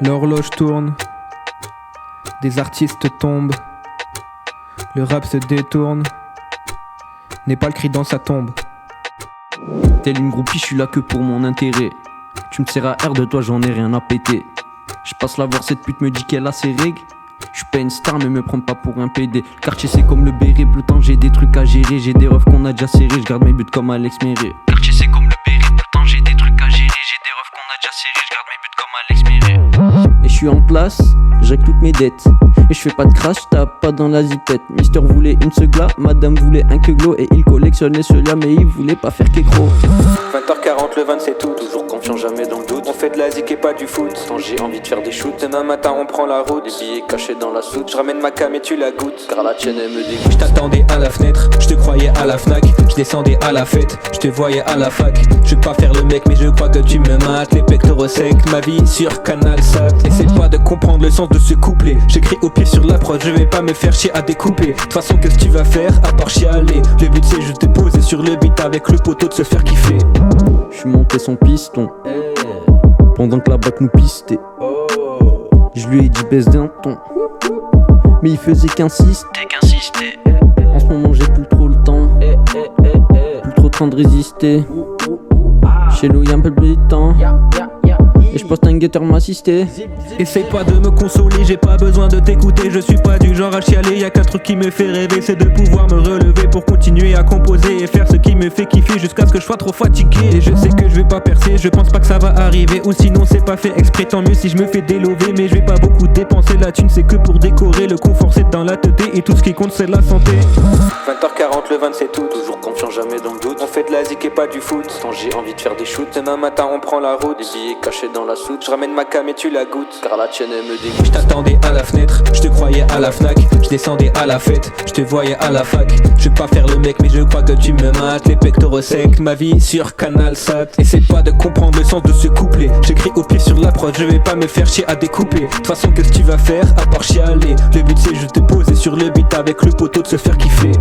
L'horloge tourne, des artistes tombent, le rap se détourne, n'est pas le cri dans sa tombe. Telle une groupie, je suis là que pour mon intérêt. Tu me sers à R de toi, j'en ai rien à péter. Je passe la voir, cette pute me dit qu'elle a ses règles. Je suis pas une star mais me prends pas pour un PD. Le quartier c'est comme le béret, plus le temps j'ai des trucs à gérer. J'ai des refs qu'on a déjà serrés, je garde mes buts comme Alex Méré. Quartier c'est comme le béret, plus le temps j'ai des trucs à gérer. J'ai des refs qu'on a déjà serrés, je garde mes buts comme Alex Méré. Et je suis en place, je règle toutes mes dettes. Et je fais pas de crash, tape pas dans la zipette. Mister voulait une segla, madame voulait un queuglo. Et il collectionnait ceux-là mais il voulait pas faire qu'écro. 20h40, le 20 c'est tout. Toujours confiant, jamais dans le doute. On fait de la zik et pas du foot. Quand j'ai envie de faire des shoots. Demain matin on prend la route. Les billets cachés dans la soute. Je ramène ma cam et tu la goûtes. Car la tienne elle me dégoûte. Je t'attendais à la fenêtre, je te croyais à la Fnac. Je descendais à la fête, je te voyais à la fac. Je veux pas faire le mec mais je crois que tu me mates. Les pectoraux secs, ma vie sur Canal Sat. Essaie pas de comprendre le sens de ce couplet. J'écris au pied sur la prod, je vais pas me faire chier à découper. De toute façon qu'est-ce que tu vas faire à part chialer. Le but c'est juste de poser sur le beat avec le poteau de se faire kiffer. Je suis monté son piston pendant que la bac nous pistait. Je lui ai dit baisse d'un ton, mais il faisait qu'insister. En ce moment j'ai plus trop le temps, plus trop de temps de résister. Chez nous y'a un peu plus de temps, et je poste un guetteur m'assister. Essaye pas de me consoler, j'ai pas besoin de t'écouter. Je suis pas du genre à chialer, y'a qu'un truc qui me fait rêver. C'est de pouvoir me relever pour continuer à composer et faire ce qui me fait kiffer jusqu'à ce que je sois trop fatigué. Et je sais que je vais pas percer, je pense pas que ça va arriver. Ou sinon c'est pas fait exprès, tant mieux si je me fais délover. Mais je vais pas beaucoup dépenser, la thune c'est que pour décorer. Le confort c'est dans la tête et tout ce qui compte c'est la santé. 20h40, le 20 c'est tout. Toujours confiant, jamais dans le doute. On fait de la zik et pas du foot. Quand j'ai envie de faire des shoots. Demain matin on prend la route. Les billets cachés dans la soute. Je ramène ma cam et tu la goûtes. Car la tienne elle me dégoûte. Je t'attendais à la fenêtre, je te croyais à la Fnac. Je descendais à la fête, je te voyais à la fac. Je veux pas faire le mec mais je crois que tu me mates. Les pectoraux secs, ma vie sur Canal Sat. Essaie pas de comprendre le sens de ce couplet. J'écris au pied sur la prod, je vais pas me faire chier à découper. De toute façon qu'est-ce que tu vas faire à part chialer. Le but c'est juste de poser sur le beat avec le poteau de se faire kiffer.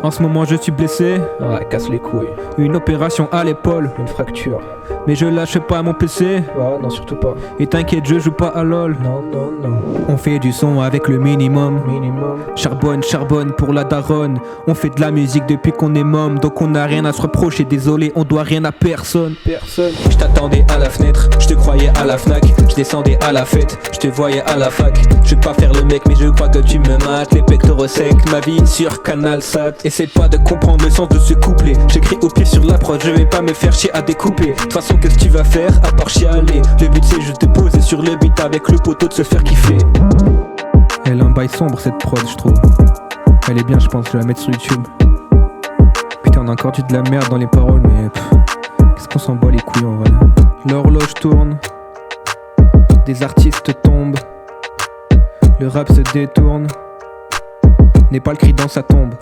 En ce moment je suis blessé, Ouais, casse les couilles. une opération à l'épaule. Une fracture. Mais je lâche pas mon PC. Ouais, non, surtout pas. Et t'inquiète, je joue pas à LOL. Non, non, non. On fait du son avec le minimum. Minimum. Charbonne pour la daronne. On fait de la musique depuis qu'on est môme. Donc on n'a rien à se reprocher, désolé, on doit rien à personne. Personne. Je t'attendais à la fenêtre, je te croyais à la Fnac. Je descendais à la fête, je te voyais à la fac. Je veux pas faire le mec mais je crois que tu me mates. Les pectoraux secs, ma vie sur Canal Sat. Essaie pas de comprendre le sens de ce couplet. J'écris au pied sur la prod, je vais pas me faire chier à découper. De toute façon qu'est-ce que tu vas faire à part chialer. Le but c'est juste de poser sur le beat avec le poteau de se faire kiffer. Elle a un bail sombre cette prod je trouve. Elle est bien je pense, je vais la mettre sur YouTube. Putain on a encore dit de la merde dans les paroles mais qu'est-ce qu'on s'en bat les couilles en vrai. L'horloge tourne, des artistes tombent, le rap se détourne, n'est pas le cri dans sa tombe.